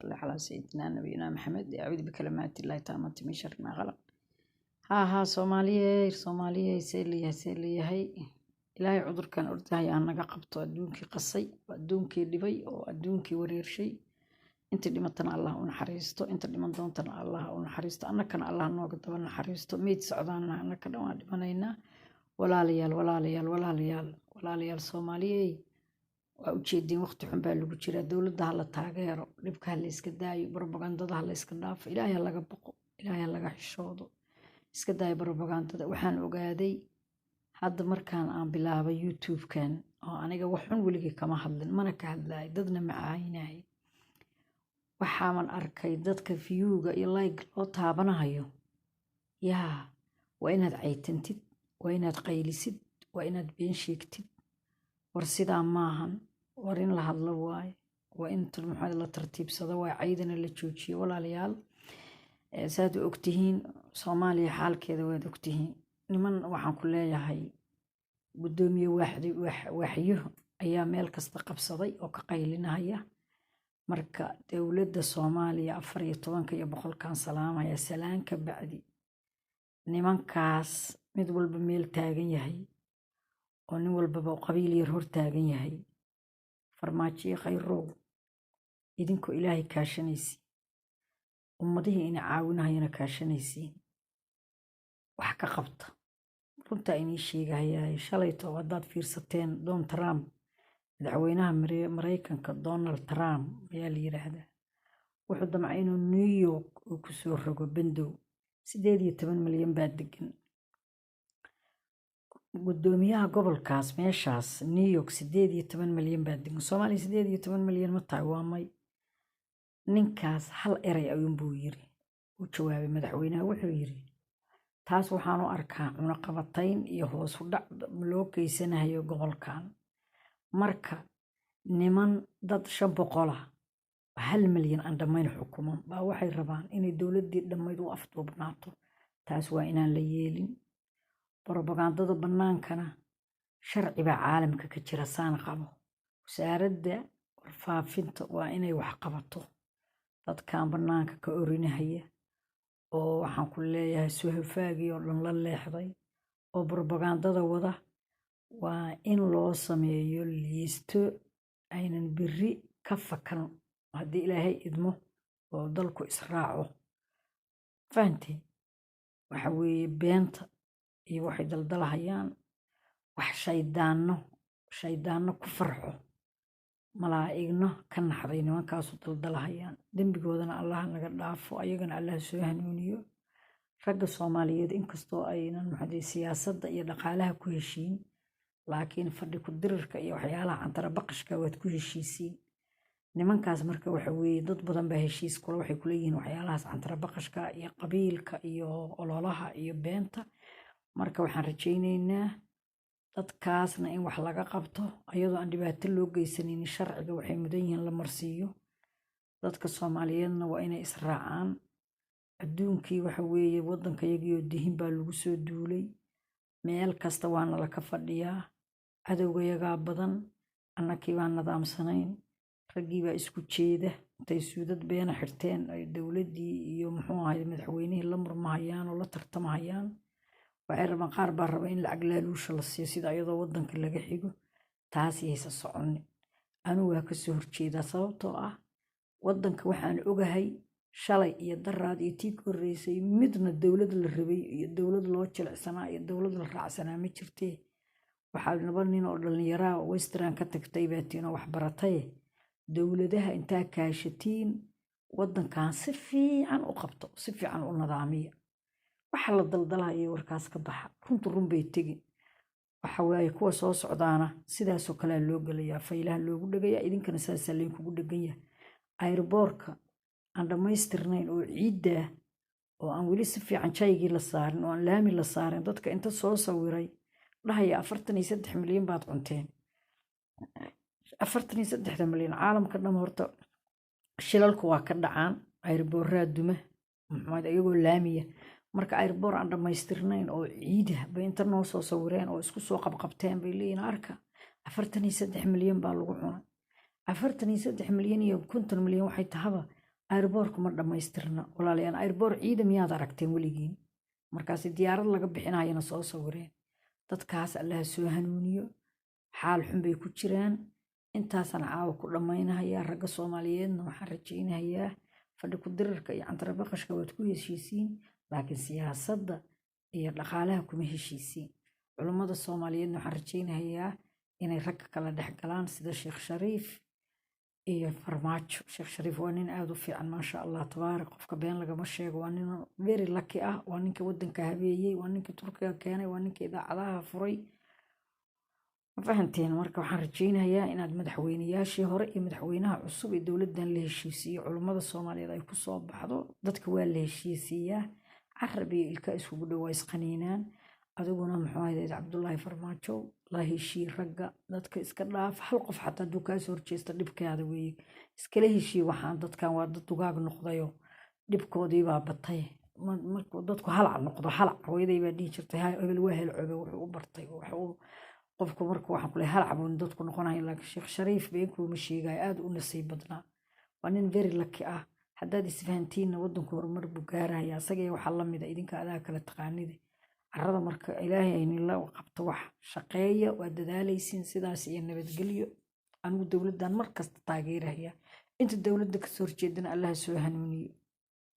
صل على سيدنا نبينا محمد أعوذ بكلمات الله التامة من شر ما خلق ها Soomaaliyeey seeliyahay ilaahay cudurkan ordahay aan naga qabto adduunkii qasay adduunkii dhibay oo adduunkii wareershay inta dhimatana Allah u naxariisto inta dhiman doontana Allah u naxariisto annakana Allah nooga daba naxariisto meed socdaana annaka dhan waan dhimanaynaa walaalayaal Soomaaliyeey waa ujeedin waqti xun baa lagu jira dawladda hala taageero dhibka la iska daayo propagandada la iska dhaafo ilaahay laga baqo ilaahay laga xishoodo iska daayo propagandada waxaan ogaaday hadda markaan aan bilaabay YouTube-kan oo aniga wax xun weligii kama hadlin mana ka hadlaay dadna ma caayinaay waxaan arkay dadka view-ga iyo like loo taabanayo yaa waa inaad caytantid waa inaad qaylisid waa inaad been sheegtid war sidaa maahan war in la hadlo waaye waa in la tartiibsado waa caydana la joojiyo walaalayaal saad ogtihiin Soomaaliya xaalkeeda waad ogtihiin niman waxaan ku leeyahay gudoomiye waaxyo ayaa meel kasta qabsaday oo ka qaylinaya marka dawladda Soomaaliya 14 iyo boqolkan salaamaya salaan ka bacdi nimankaas mid walba meel taagan yahay oo nin walba qabiil yar hor taagan yahay farmaajo khayrow idinku ilaahay kaashanaysi ummadihii ina caawinayna kaashanaysiin wax ka qabta runta inii sheegayay shalayto wadaad fiirsateen Donald Trump madaxweynaha Mareykanka Donald Trump ayaa la yiraahdaa wuxuu damcay inuu New York uu ku soo rogo bandow 18 milyan baa degan gudoomiyaha gobolkaas meeshaas New York 18 milyan baa degan Soomaaliya 18 milyan ma tahay waa may ninkaas hal eray ayuu yiri uu jawaabay madaxweynaha wuxuu yiri taas waxaan u arkaa cunaqabatayn iyo hoos u dhac loo geysanayo gobolkan marka niman dad 500 1 milyan aan dhamayn xukuman baa waxay rabaan inay dawladii dhamayd u afduubnaato taas waa inaan la yeelin propagandada banaankana sharci baa caalamka ka jira saan qabo wasaaradda warfaafinta waa inay wax qabato dadkan banaanka ka orinahaya oo waxaan ku leeyahay suhafaagi oo dhan la leexday oo propagandada wada waa in loo sameeyo liisto aynan biri ka fakan haddii ilaahay idmo oo dalku israaco fahantii waxa weeye beenta iyo waxay daldalahayaan wax shaydaano ku farxo malaa'igna ka naxday nimankaas u daldalahayaan dambigoodana Allah naga dhaafo ayagana Allah soo hanuuniyo ragga Soomaaliyeed inkastoo aynan siyaasadda iyo dhaqaalaha ku heshiin laakiin fadhi ku dirirka iyo waxyaalaha cantara baqashka waad ku heshiisiin nimankaas marka waxa weeye dad badan baa heshiis kula waxay ku leeyihiin waxyaalahaas cantara baqashka iyo qabiilka iyo ololaha iyo beenta marka waxaan rajaynaynaa dadkaasna in wax laga qabto ayadoo aan dhibaato loo geysanin sharciga waxay mudan yihiin la marsiiyo dadka Soomaaliyeedna waa inay israacaan adduunkii waxa weeye waddankayagiyo dihin baa lagu soo duulay meel kasta waana la ka fadhiyaa cadowgayagaa badan annakii baan nidaamsanayn raggii baa isku jeeda intay suudad beena xirteen ay dawladdii iyo muxuu ahayd madaxweynihii la murmahayaan oo la tartamahayaan waxay rabaan qaar baa raba in lacag laaluusha la siiyo sida iyadoo waddanka laga xigo taas haysa socon anigu waa ka soo horjeedaa sababtoo ah waddanka waxaan ogahay shalay iyo daraad iyo tii koreysay midna dawlad la rabay iyo dawlad loo jilicsanaa iyo dawlad la raacsanaa ma jirtee waxaa laba nin oo dhalinyaro western ka tagtay baatiin oo wax baratay dawladaha intaa kaashatiin waddankan si fiican u qabto si fiican u nidaamiyo waxa la daldalayo warkaas ka baxa run bay tagi waxa weeye kuwa soo socdaana sidaas oo kale loo galayaa faylaha loogu dhagaya idinkana saas leen kugu dhagan yahay airborka aan dhamaystirnayn oo ciidda oo aan weli si fiican jaygii la saarin oo aan laami la saarin dadka inta soo sawiray dhahaya 43 milyan baad cunteen 43 milyan caalamka dhan horta shilalku waa ka dhacaan airborra duma maxamed ayagoo laamiya marka airport aan dhamaystirnayn oo ciida bay inta noo soo sawireen oo isku soo qabqabteen bay leeyihiin arka 43 milyan baa lagu cunay 43 milyan iyo 50 milyan waxay tahaba airboorku ma dhammaystirna walaalayaan airboor ciidan miyaad aragteen weligiin markaasi diyaarad laga bixinayana soo sawireen dadkaas allaha soo hanuuniyo xaal xun bay ku jiraan intaasana caawa ku dhammaynahayaa ragga soomaaliyeedna waxaan rajaynayaa fadhi ku dirarka iyo cantarabaqashka waad ku heshiisiin laakiin siyaasadda iyo dhaqaalaha kuma heshiisiin culummada soomaaliyeedna waxaan rajaynayaa inay ragga kala dhex galaan sida sheekh shariif iyo farmaajo sheekh shariif waa nin aad u fiican maasha allah tabaarak qofka been lagama sheego waa nin very lucky ah waa ninka waddanka habeeyey waa ninka turkiga keenay waa ninka idaacadaha furay ma fahanteen marka waxaan rajaynayaa inaad madaxweynayaashii hore iyo madaxweynaha cusub ee dowladdan la heshiisiiyo culummada soomaaliyeed ay ku soo baxdo dadka waa la heshiisiiyaa carab iyo ilka iskugu dhow waa isqaniinaan adiguna muxuu ahayd cabdullaahi farmaajo la heshii ragga dadka iska dhaaf hal qof xataa hadduu kaa soo horjeesta dhibkaada weeye iskala heshii waxaan dadkan waa dad dugaag noqdayo dhibkoodii baa batay markuu dadku halac noqdo halac hooyaday baa dhihi jirtay hebel waa helcoobe wuxuu u bartay qofku marka waxaan ku leeyahay halac buu dadku noqonaya laakiin sheekh shariif beenkuuma sheegayo aad u nasiib badnaa waa nin very lucky ah haddaad isfahantiinna waddanku horumar buu gaaraya asagee waxaa la mida idinka adaa kala taqaanida carrada marka ilaahay aynila qabto wax shaqeeya waa dadaalaysiin sidaas iyo nabadgelyo anigu dowladdan markasta taageeraya inta dowladda kasoo horjeedana allaha soo hanuuniyo